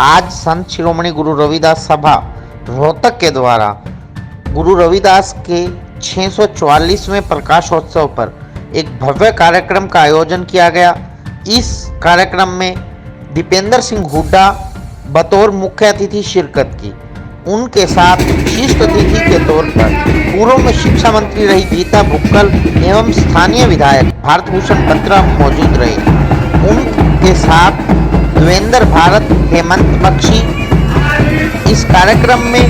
आज संत शिरोमणि गुरु रविदास सभा रोहतक के द्वारा गुरु रविदास के 644वें प्रकाशोत्सव पर एक भव्य कार्यक्रम का आयोजन किया गया। इस कार्यक्रम में दीपेंद्र सिंह हुड्डा बतौर मुख्य अतिथि शिरकत की। उनके साथ विशिष्ट अतिथि के तौर पर पूर्व में शिक्षा मंत्री रही गीता भुक्कल एवं स्थानीय विधायक भारत भूषण बत्रा मौजूद रहे। उनके साथ देवेंद्र भारत हेमंत बख्शी। इस कार्यक्रम में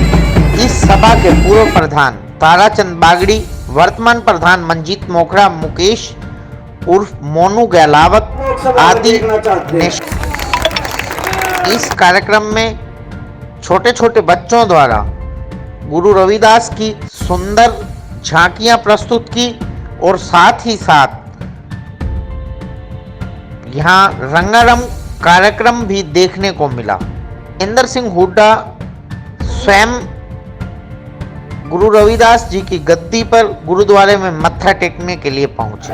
इस सभा के पूर्व प्रधान ताराचंद बागड़ी, वर्तमान प्रधान मंजीत मोखड़ा, मुकेश उर्फ मोनू गहलावत आदि ने इस कार्यक्रम में छोटे छोटे बच्चों द्वारा गुरु रविदास की सुंदर झांकियां प्रस्तुत की और साथ ही साथ यहाँ रंगारंग कार्यक्रम भी देखने को मिला। दीपेंद्र सिंह हुड्डा स्वयं गुरु रविदास जी की गद्दी पर गुरुद्वारे में मत्था टेकने के लिए पहुंचे।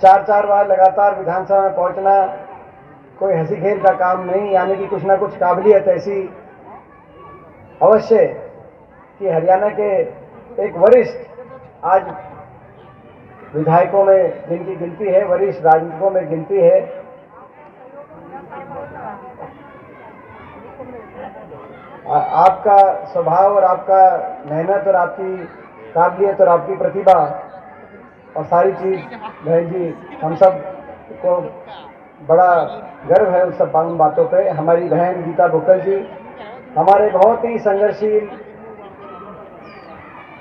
4 बार लगातार विधानसभा में पहुंचना कोई हंसी खेल का काम नहीं, यानी कि कुछ ना कुछ काबिलियत ऐसी अवश्य कि हरियाणा के एक वरिष्ठ आज विधायकों में जिनकी गिनती है, वरिष्ठ राजनीतिकों में गिनती है, आपका स्वभाव और आपका मेहनत और आपकी काबिलियत और आपकी प्रतिभा और सारी चीज़ बहन जी हम सब को बड़ा गर्व है उस सब बातों पे। हमारी बहन गीता भुक्कल जी हमारे बहुत ही संघर्षशील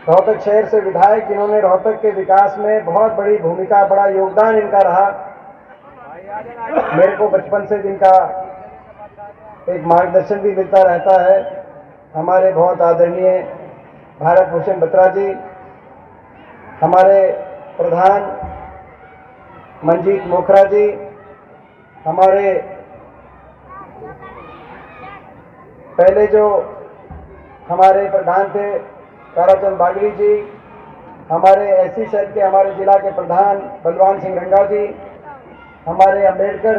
रोहतक शहर से विधायक, जिन्होंने रोहतक के विकास में बहुत बड़ी भूमिका, बड़ा योगदान इनका रहा। मेरे को बचपन से जिनका एक मार्गदर्शन भी मिलता रहता है, हमारे बहुत आदरणीय भारत भूषण बत्रा जी, हमारे प्रधान मंजीत मोखड़ा जी, हमारे पहले जो हमारे प्रधान थे ताराचंद बागड़ी जी, हमारे एससी सेल के हमारे जिला के प्रधान बलवान सिंह रंगा जी, हमारे अम्बेडकर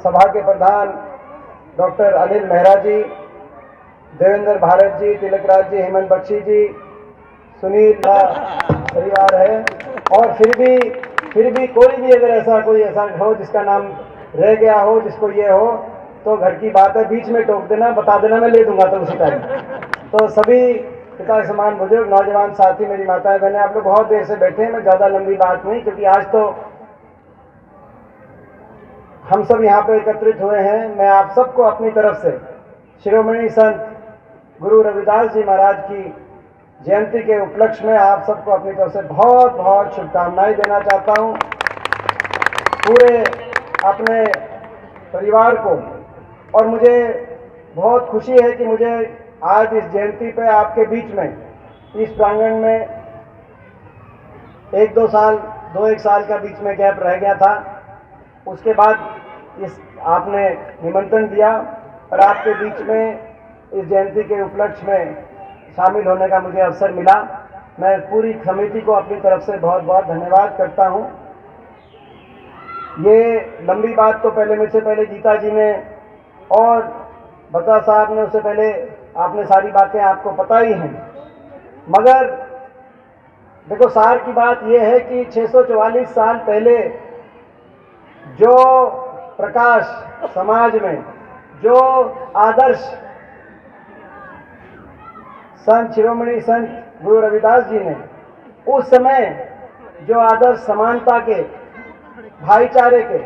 सभा के प्रधान डॉक्टर अनिल मेहरा जी, देवेंद्र भारत जी, तिलकराज जी, हेमंत बख्शी जी, सुनील परिवार है। और फिर भी कोई भी अगर ऐसा हो जिसका नाम रह गया हो, जिसको ये हो, तो घर की बात है, बीच में टोक देना, बता देना, मैं ले दूंगा तो उसी टाइम। तो सभी पिता समान बुजुर्ग, नौजवान साथी, मेरी माताएं बहनें, आप लोग बहुत देर से बैठे हैं। मैं ज़्यादा लंबी बात नहीं, क्योंकि आज तो हम सब यहाँ पे एकत्रित हुए हैं। मैं आप सबको अपनी तरफ से शिरोमणि संत गुरु रविदास जी महाराज की जयंती के उपलक्ष्य में आप सबको अपनी तरफ से बहुत बहुत शुभकामनाएं देना चाहता हूँ। पूरे अपने परिवार को, और मुझे बहुत खुशी है कि मुझे आज इस जयंती पे आपके बीच में इस प्रांगण में एक साल का बीच में गैप रह गया था। उसके बाद आपने निमंत्रण दिया और आपके बीच में इस जयंती के उपलक्ष्य में शामिल होने का मुझे अवसर मिला। मैं पूरी समिति को अपनी तरफ से बहुत बहुत धन्यवाद करता हूँ। ये लंबी बात तो मुझसे पहले गीता जी ने और बत्रा साहब ने, उससे पहले आपने सारी बातें आपको पता ही हैं। मगर देखो, सार की बात यह है कि 644 साल पहले जो प्रकाश समाज में, जो आदर्श संत शिरोमणि संत गुरु रविदास जी ने उस समय जो आदर्श समानता के, भाईचारे के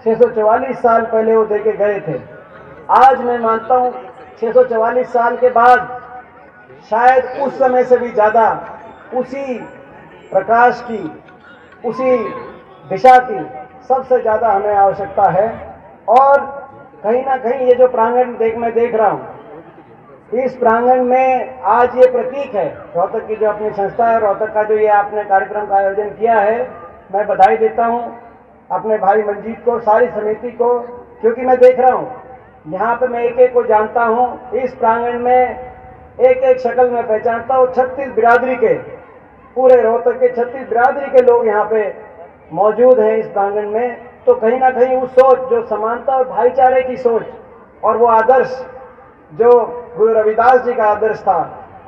644 साल पहले वो देके गए थे, आज मैं मानता हूँ 644 साल के बाद शायद उस समय से भी ज़्यादा उसी प्रकाश की, उसी दिशा की सबसे ज़्यादा हमें आवश्यकता है। और कहीं ना कहीं ये जो प्रांगण मैं देख रहा हूँ, इस प्रांगण में आज ये प्रतीक है रोहतक की जो अपनी संस्था है, रोहतक का जो ये आपने कार्यक्रम का आयोजन किया है, मैं बधाई देता हूँ अपने भाई मंजीत को, सारी समिति को, क्योंकि मैं देख रहा हूँ यहाँ पे मैं एक एक को जानता हूँ। इस प्रांगण में एक एक शक्ल में पहचानता हूँ। 36 बिरादरी के, पूरे रोहतक के 36 बिरादरी के लोग यहाँ पे मौजूद हैं इस प्रांगण में। तो कहीं ना कहीं उस सोच, जो समानता और भाईचारे की सोच और वो आदर्श जो गुरु रविदास जी का आदर्श था,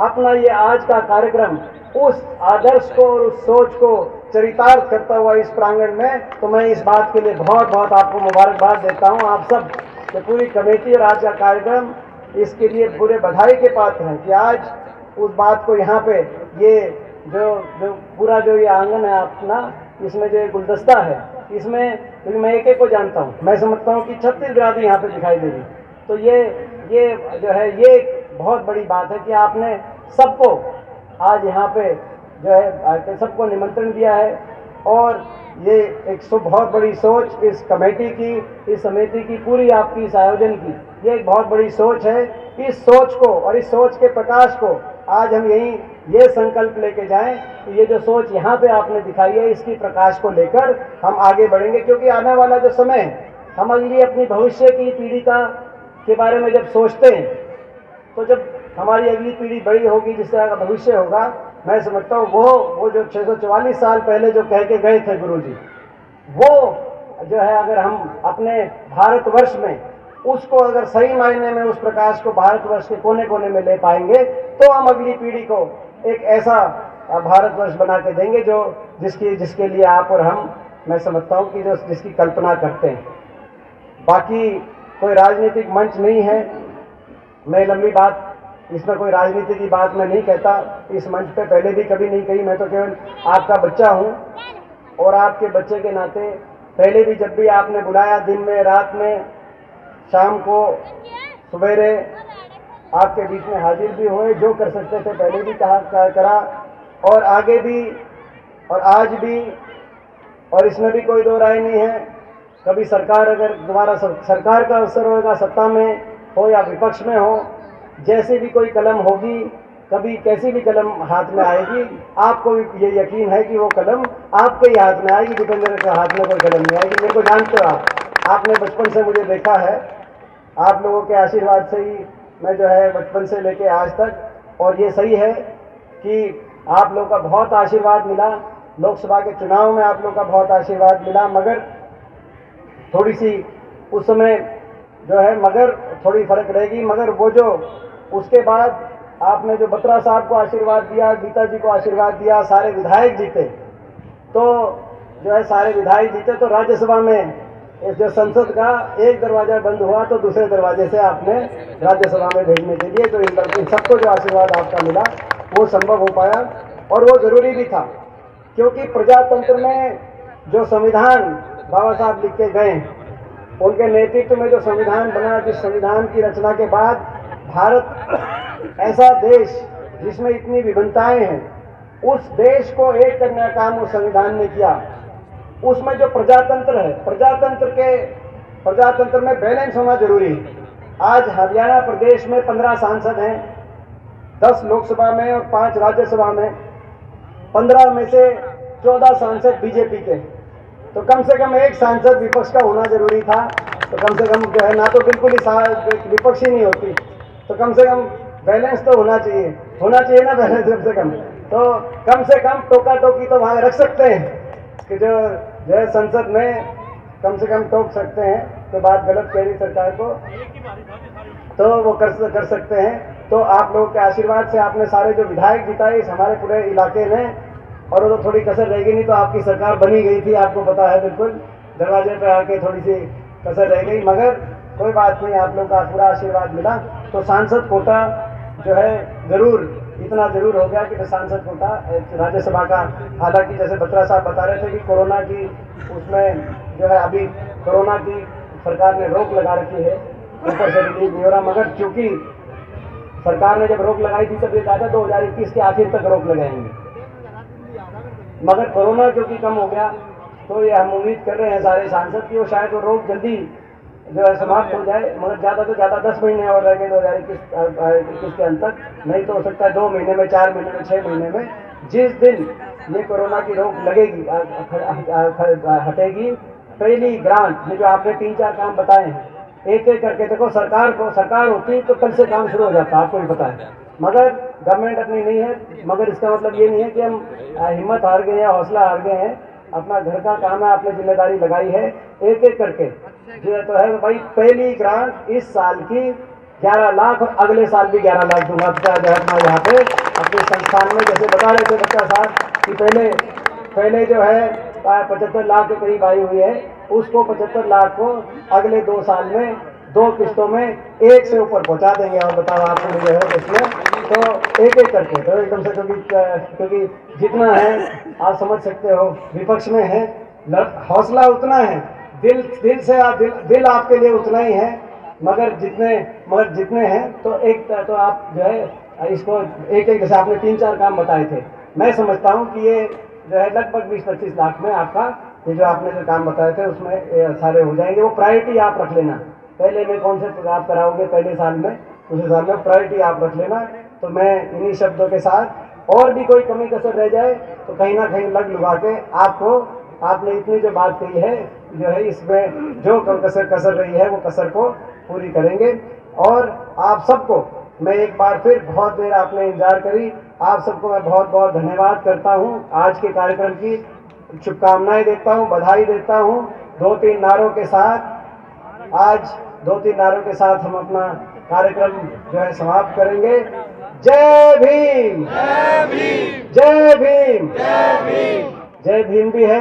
अपना ये आज का कार्यक्रम उस आदर्श को और उस सोच को चरितार्थ करता हुआ इस प्रांगण में, तो मैं इस बात के लिए बहुत बहुत आपको मुबारकबाद देता हूँ। आप सब जो पूरी कमेटी और आज का कार्यक्रम, इसके लिए पूरे बधाई के पात्र हैं कि आज उस बात को यहाँ पे ये जो पूरा जो ये आंगन है अपना, इसमें जो गुलदस्ता है, इसमें क्योंकि मैं एक एक को जानता हूँ, मैं समझता हूँ कि 36 बिरादरी यहाँ पे दिखाई दे रही। तो ये जो है ये बहुत बड़ी बात है कि आपने सबको आज यहाँ पे जो है सबको निमंत्रण दिया है। और ये एक बहुत बड़ी सोच इस कमेटी की, इस समिति की, पूरी आपकी इस आयोजन की, ये एक बहुत बड़ी सोच है। इस सोच को और इस सोच के प्रकाश को आज हम यहीं ये संकल्प लेके जाएं कि ये जो सोच यहाँ पे आपने दिखाई है, इसकी प्रकाश को लेकर हम आगे बढ़ेंगे। क्योंकि आने वाला जो समय, हम अगली अपनी भविष्य की पीढ़ी के बारे में जब सोचते हैं, तो जब हमारी अगली पीढ़ी बड़ी होगी, जिस तरह का भविष्य होगा, मैं समझता हूँ वो जो 644 साल पहले जो कह के गए थे गुरु जी, वो जो है अगर हम अपने भारतवर्ष में उसको अगर सही मायने में उस प्रकाश को भारतवर्ष के कोने कोने में ले पाएंगे, तो हम अगली पीढ़ी को एक ऐसा भारतवर्ष बना के देंगे जो जिसके लिए आप और हम, मैं समझता हूँ कि जो जिसकी कल्पना करते हैं। बाकी कोई राजनीतिक मंच नहीं है, मैं लंबी बात इसमें कोई राजनीति की बात मैं नहीं कहता, इस मंच पे पहले भी कभी नहीं कही। मैं तो केवल आपका बच्चा हूँ और आपके बच्चे के नाते पहले भी जब भी आपने बुलाया, दिन में, रात में, शाम को, सवेरे, आपके बीच में हाजिर भी हुए, जो कर सकते थे पहले भी करा और आगे भी और आज भी। और इसमें भी कोई दो राय नहीं है, कभी सरकार अगर दोबारा सरकार का अवसर होगा, सत्ता में हो या विपक्ष में हो, जैसे भी कोई कलम होगी, कभी कैसी भी कलम हाथ में आएगी, आपको ये यकीन है कि वो कलम आपके ही हाथ में आएगी, दीपेंद्र के हाथ में कोई कलम नहीं आएगी। मेरे को जानते हो आपने बचपन से मुझे देखा है, आप लोगों के आशीर्वाद से ही मैं जो है बचपन से लेके आज तक, और ये सही है कि आप लोगों का बहुत आशीर्वाद मिला, लोकसभा के चुनाव में आप लोगों का बहुत आशीर्वाद मिला, मगर थोड़ी सी उस समय जो है मगर थोड़ी फर्क रहेगी। मगर वो जो उसके बाद आपने जो बत्रा साहब को आशीर्वाद दिया, गीता जी को आशीर्वाद दिया, सारे विधायक जीते, तो जो है सारे विधायक जीते, तो राज्यसभा में जो संसद का एक दरवाजा बंद हुआ तो दूसरे दरवाजे से आपने राज्यसभा में भेजने के लिए, तो इन सबको जो आशीर्वाद आपका मिला वो संभव हो पाया। और वो जरूरी भी था, क्योंकि प्रजातंत्र में जो संविधान बाबा साहब लिख के गए, उनके नेतृत्व में जो संविधान बना, जिस संविधान की रचना के बाद भारत ऐसा देश जिसमें इतनी विभिन्नताएं हैं, उस देश को एक करने का काम उस संविधान ने किया। उसमें जो प्रजातंत्र है, प्रजातंत्र में बैलेंस होना जरूरी है। आज हरियाणा प्रदेश में 15 सांसद हैं, 10 लोकसभा में और 5 राज्यसभा में, 15 में से 14 सांसद बीजेपी के, तो कम से कम एक सांसद विपक्ष का होना जरूरी था। तो कम से कम जो है ना, तो बिल्कुल ही विपक्ष ही नहीं होती, तो कम से कम बैलेंस तो होना चाहिए ना बैलेंस कम से कम। तो कम से कम टोका टोकी तो वहाँ रख सकते हैं कि जो है संसद में कम से कम टोक सकते हैं, तो बात गलत कह रही सरकार को, तो वो कर सकते हैं। तो आप लोगों के आशीर्वाद से आपने सारे जो विधायक जिताए इस हमारे पूरे इलाके में, और वो तो थोड़ी कसर रहेगी, नहीं तो आपकी सरकार बनी गई थी, आपको पता है, बिल्कुल दरवाजे पे आके थोड़ी सी कसर रह गई, मगर कोई बात नहीं, आप लोगों का पूरा आशीर्वाद मिला। तो सांसद कोटा जो है इतना जरूर हो गया कि सांसद कोटा राज्यसभा का, हालांकि जैसे बत्रा साहब बता रहे थे कि कोरोना की उसमें जो है अभी कोरोना की सरकार ने रोक लगा रखी है, ऊपर से रिलीज नहीं हो रहा, मगर चूंकि सरकार ने जब रोक लगाई थी तब ये कहा था 2021 के आखिर तक रोक लगाएंगे, मगर कोरोना क्योंकि कम हो गया, तो ये हम उम्मीद कर रहे हैं सारे सांसद की वो शायद वो रोग जल्दी जो है समाप्त हो जाए, मगर ज़्यादा से ज़्यादा 10 महीने और रह गए 2021 के अंत तक, नहीं तो हो सकता है 2 महीने में, 4 महीने में, 6 महीने में, जिस दिन ये कोरोना की रोक लगेगी हटेगी, पहली ग्रांट ये जो आपने 3-4 काम बताए हैं, एक एक करके देखो, सरकार होती तो कल से काम शुरू हो जाता, आपको भी पता है, मगर गवर्नमेंट अपनी नहीं है। मगर इसका मतलब ये नहीं है कि हम हिम्मत हार गए हैं, हौसला हार गए हैं। अपना घर का काम है, आपने जिम्मेदारी लगाई है, एक एक करके जो तो है भाई, पहली ग्रांट इस साल की 11 लाख और अगले साल भी 11 लाख दूंगा मैं यहाँ पे अपने संस्थान में। जैसे बता रहे थे बच्चा साहब कि पहले जो है 75 लाख के करीब आई हुई है, उसको 75 लाख को अगले 2 साल में 2 किस्तों में 1 से ऊपर पहुंचा देंगे। और बताओ आपको जो है इसमें तो एक एक करके तो एकदम से, क्योंकि जितना है आप समझ सकते हो, विपक्ष में है, हौसला उतना है, दिल से दिल आपके लिए उतना ही है, मगर जितने हैं तो एक तो आप जो है इसको एक एक, जैसे आपने 3-4 काम बताए थे, मैं समझता हूँ कि ये जो है लगभग 20-25 लाख में आपका ये जो आपने जो काम बताए थे उसमें सारे हो जाएंगे। वो प्रायोरिटी आप रख लेना, पहले में कौन से आप कराओगे पहले साल में, दूसरे साल में प्रायोरिटी आप रख लेना। तो मैं इन्हीं शब्दों के साथ, और भी कोई कमी कसर रह जाए तो कहीं ना कहीं लग लुगा के आपने इतनी जो बात कही है जो है, इसमें जो कसर रही है वो कसर को पूरी करेंगे। और आप सबको मैं एक बार फिर, बहुत देर आपने इंतजार करी, आप सबको मैं बहुत बहुत धन्यवाद करता हूँ। आज के कार्यक्रम की शुभकामनाएं देता हूँ, बधाई देता हूँ। 2-3 नारों के साथ आज 2-3 नारों के साथ हम अपना कार्यक्रम जो है समाप्त करेंगे। जय भीम, जय भीम, जय भीम, जय भीम। जय भीम भी है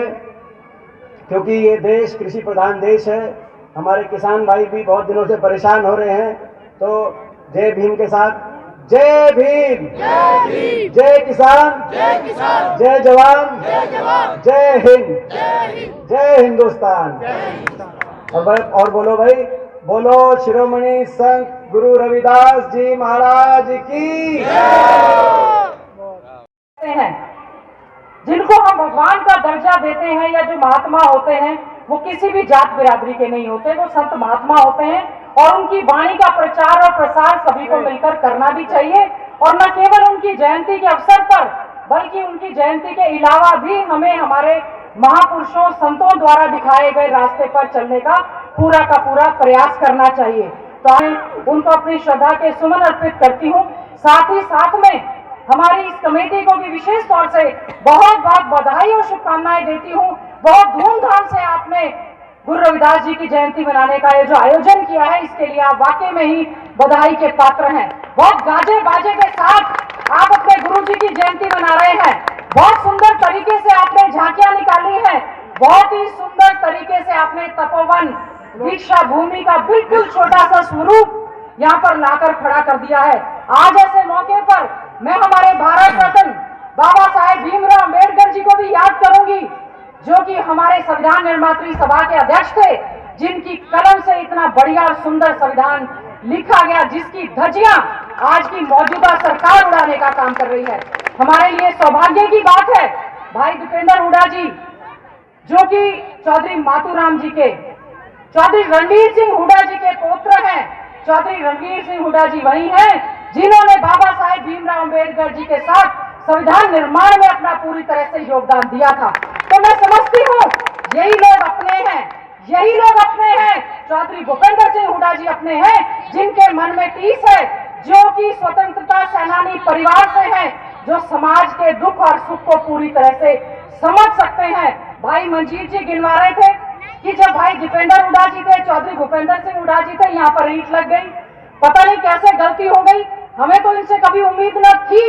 क्योंकि ये देश कृषि प्रधान देश है, हमारे किसान भाई भी बहुत दिनों से परेशान हो रहे हैं। तो जय भीम के साथ जय भीम, जय भीम, जय किसान, जय किसान, जय जवान, जय जवान, जय हिंद, जय हिंद, जय हिंदुस्तान। और बोलो भाई, बोलो शिरोमणि संत गुरु रविदास जी महाराज की हैं, जिनको हम भगवान का दर्जा देते हैं, या जो महात्मा होते हैं, वो किसी भी जात बिरादरी के नहीं होते, वो संत महात्मा होते हैं। और उनकी वाणी का प्रचार और प्रसार सभी को मिलकर करना भी चाहिए। और न केवल उनकी जयंती के अवसर पर, बल्कि उनकी जयंती के अलावा भी हमें हमारे महापुरुषों संतों द्वारा दिखाए गए रास्ते पर चलने का पूरा प्रयास करना चाहिए। तो मैं उनको अपनी श्रद्धा के सुमन अर्पित करती हूँ। साथ ही साथ में हमारी इस कमेटी को भी विशेष तौर से बहुत बहुत बधाई और शुभकामनाएं देती हूँ। बहुत धूमधाम से आपने गुरु रविदास जी की जयंती मनाने का ये जो आयोजन किया है, इसके लिए आप वाकई में ही बधाई के पात्र हैं। बहुत गाजे बाजे के साथ आप अपने गुरु जी की जयंती मना रहे हैं। बहुत सुंदर तरीके से आपने झांकियां निकाली हैं, बहुत ही सुंदर तरीके से आपने तपोवन दीक्षा भूमि का बिल्कुल छोटा सा स्वरूप यहाँ पर लाकर खड़ा कर दिया है। आज ऐसे मौके पर मैं हमारे भारत रत्न बाबा साहेब भीमराव अम्बेडकर जी को भी याद करूंगी, जो कि हमारे संविधान निर्मात्री सभा के अध्यक्ष थे, जिनकी कलम से इतना बढ़िया और सुंदर संविधान लिखा गया, जिसकी धज्जियां आज की मौजूदा सरकार उड़ाने का काम कर रही है। हमारे लिए सौभाग्य की बात है, भाई दीपेंद्र हुड्डा जी, जो कि चौधरी मातूराम जी के, चौधरी रणवीर सिंह हुड्डा जी के पौत्र हैं। चौधरी रणवीर सिंह हुड्डा जी वही हैं जिन्होंने बाबा साहेब भीमराव अम्बेडकर जी के साथ संविधान निर्माण में अपना पूरी तरह से योगदान दिया था। तो मैं समझती हूँ यही लोग अपने हैं, यही लोग अपने हैं। चौधरी भूपेंद्र सिंह हुड्डा जी अपने हैं, जिनके मन में टीस है, जो कि स्वतंत्रता सेनानी परिवार से हैं, जो समाज के दुख और सुख को पूरी तरह से समझ सकते हैं। भाई मंजीत जी गिनवा रहे थे कि जब भाई दीपेंद्र हुड्डा जी थे, चौधरी भूपेंद्र सिंह हुड्डा जी थे, यहाँ पर ईंट लग गई, पता नहीं कैसे गलती हो गई। हमें तो इनसे कभी उम्मीद न थी,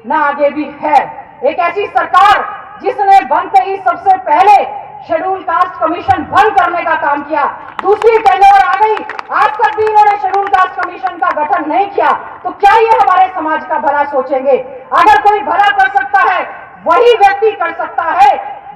न आगे भी है। एक ऐसी सरकार जिसने बनते ही सबसे पहले शेड्यूल कास्ट कमीशन बंद करने का काम किया, दूसरी टेन्योर आ गई, आज तक भी इन्होंने शेड्यूल कास्ट कमीशन का गठन नहीं किया। तो क्या ये हमारे समाज का भला सोचेंगे? अगर कोई भला कर सकता है, वही व्यक्ति कर सकता है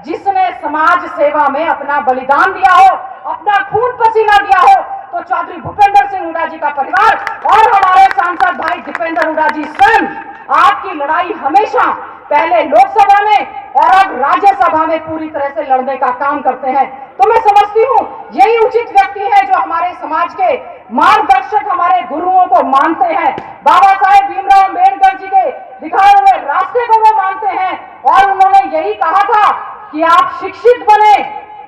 जिसने समाज सेवा में अपना बलिदान दिया हो, अपना खून पसीना दिया हो। तो चौधरी भूपेंद्र सिंह हुड्डा जी का परिवार और हमारे सांसद भाई दीपेंद्र हुड्डा जी स्वयं आपकी लड़ाई हमेशा पहले लोकसभा में और अब राज्यसभा में पूरी तरह से लड़ने का काम करते हैं। तो मैं समझती हूँ यही उचित व्यक्ति है जो हमारे समाज के मार्गदर्शक, हमारे गुरुओं को मानते हैं। बाबा साहेब भीमराव अम्बेडकर जी के दिखाए हुए रास्ते को वो मानते हैं, और उन्होंने यही कहा था कि आप शिक्षित बने,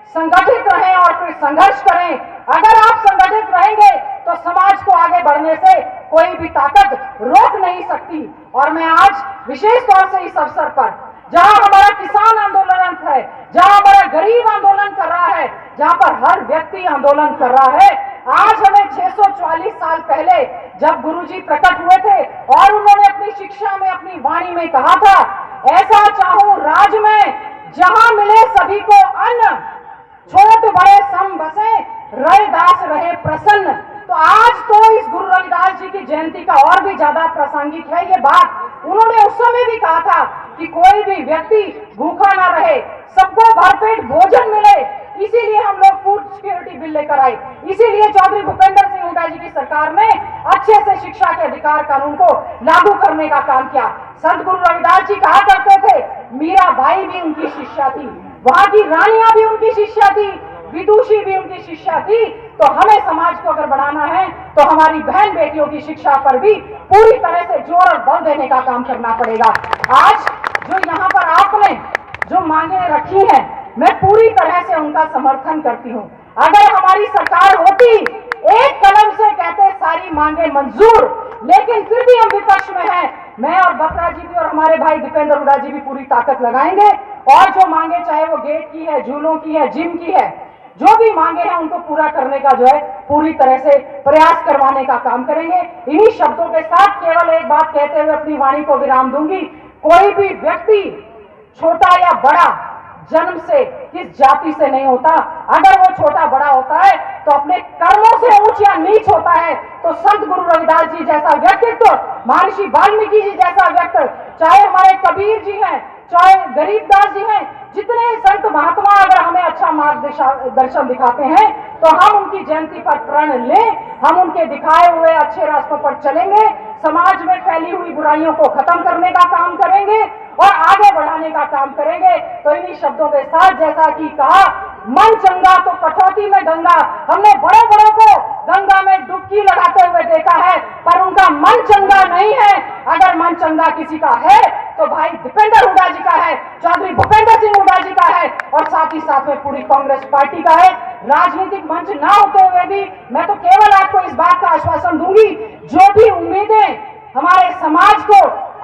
संगठित रहें और फिर संघर्ष करें। अगर आप संगठित रहेंगे तो समाज को आगे बढ़ने से कोई भी ताकत रोक नहीं सकती। और मैं आज विशेष तौर से इस अवसर पर जहां हमारा किसान आंदोलन है, जहां हमारा गरीब आंदोलन कर रहा है, जहां पर हर व्यक्ति आंदोलन कर रहा है। आज हमें 644 साल पहले जब गुरुजी प्रकट हुए थे और उन्होंने अपनी शिक्षा में, अपनी वाणी में कहा था, ऐसा चाहूं राज में जहां मिले सभी को अन्न, छोट बड़े सम बसे, रविदास रहे प्रसन्न। तो आज तो इस गुरु रविदास जी की जयंती का और भी ज्यादा प्रासंगिक है ये बात। उन्होंने उस समय भी कहा था कि कोई भी व्यक्ति भूखा ना रहे, सबको भरपेट भोजन मिले। इसीलिए हम लोग फूड सिक्योरिटी बिल लेकर आए, इसीलिए चौधरी भूपेंद्र सिंह हुड्डा जी की सरकार ने अच्छे से शिक्षा के अधिकार कानून को लागू करने का काम किया। संत गुरु रविदास जी कहा करते थे, मीराबाई भी उनकी शिष्या थी, वहां की रानियां भी उनकी शिष्या थी, विदुषी भी उनकी शिष्या थी। तो हमें समाज को अगर बढ़ाना है तो हमारी बहन बेटियों की शिक्षा पर भी पूरी तरह से जोर और बल देने का काम करना पड़ेगा। आज जो यहाँ पर आपने जो मांगे रखी हैं, मैं पूरी तरह से उनका समर्थन करती हूँ। अगर हमारी सरकार होती, एक कलम से कहते सारी मांगे मंजूर, लेकिन फिर भी हम विपक्ष में हैं। मैं और बत्रा जी भी और हमारे भाई दीपेंद्र हुड्डा जी भी पूरी ताकत लगाएंगे और जो मांगे, चाहे वो गेट की है, झूलों की है, जिम की है, जो भी मांगे हैं उनको पूरा करने का जो है पूरी तरह से प्रयास करवाने का काम करेंगे। इन्हीं शब्दों के साथ केवल एक बात कहते हुए अपनी वाणी को विराम दूंगी। कोई भी व्यक्ति छोटा या बड़ा जन्म से किस जाति से नहीं होता। अगर वो छोटा बड़ा होता है तो अपने कर्मों से ऊंच या नीच होता है। तो संत गुरु रविदास जी जैसा व्यक्तित्व, महर्षि वाल्मीकि जी जैसा व्यक्ति, चाहे हमारे कबीर जी हैं, चाहे गरीबदास जी हैं, जितने संत महात्मा अगर हमें अच्छा मार्गदर्शन दिखाते हैं तो हम उनकी जयंती पर प्रण लें, हम उनके दिखाए हुए अच्छे रास्तों पर चलेंगे, समाज में फैली हुई बुराइयों को खत्म करने का काम करेंगे और आगे बढ़ाने का काम करेंगे। तो इन्हीं शब्दों के साथ, जैसा कि कहा, मन चंगा तो कटौती में गंगा। हमने बड़े बड़ों को गंगा में डुबकी लगाते हुए देखा है, पर उनका मन चंगा नहीं है। अगर मन चंगा किसी का है तो भाई दीपेंद्र हुड्डा जी का है, चौधरी भूपेंद्र सिंह हुड्डा जी का है और साथ ही साथ में पूरी कांग्रेस पार्टी का है। राजनीतिक मंच ना होते हुए भी मैं तो केवल आपको इस बात का आश्वासन दूंगी, जो भी उम्मीदें हमारे समाज को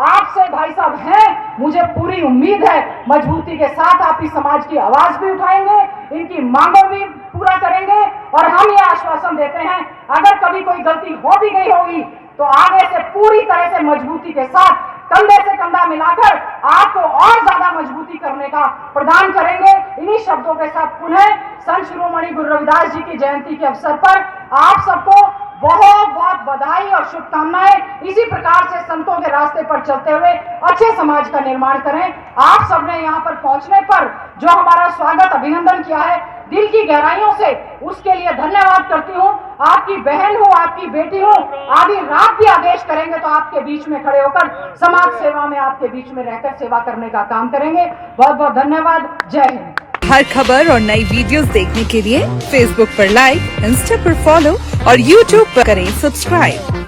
आपसे भाई साहब हैं, मुझे पूरी उम्मीद है मजबूती के साथ आप इस समाज की आवाज भी उठाएंगे, इनकी मांगों भी पूरा करेंगे। और हम ये आश्वासन देते हैं, अगर कभी कोई गलती हो भी गई होगी तो आगे से पूरी तरह से मजबूती के साथ कंधे से कंधा मिलाकर आपको और ज्यादा मजबूती करने का प्रदान करेंगे। इन्हीं शब्दों के साथ पुनः संत शिरोमणि गुरु रविदास जी की जयंती के अवसर पर आप सबको बहुत बहुत बधाई और शुभकामनाएं। इसी प्रकार से संतों के रास्ते पर चलते हुए अच्छे समाज का निर्माण करें। आप सबने यहाँ पर पहुंचने पर जो हमारा स्वागत, अभिनंदन किया है, दिल की गहराइयों से उसके लिए धन्यवाद करती हूँ। आपकी बहन हूँ, आपकी बेटी हूँ, आधी रात भी आदेश करेंगे तो आपके बीच में खड़े होकर समाज सेवा में आपके बीच में रहकर सेवा करने का काम करेंगे। बहुत बहुत धन्यवाद। जय हिंद। हर खबर और नई वीडियोस देखने के लिए फेसबुक पर लाइक, इंस्टा पर फॉलो और यूट्यूब पर करें सब्सक्राइब।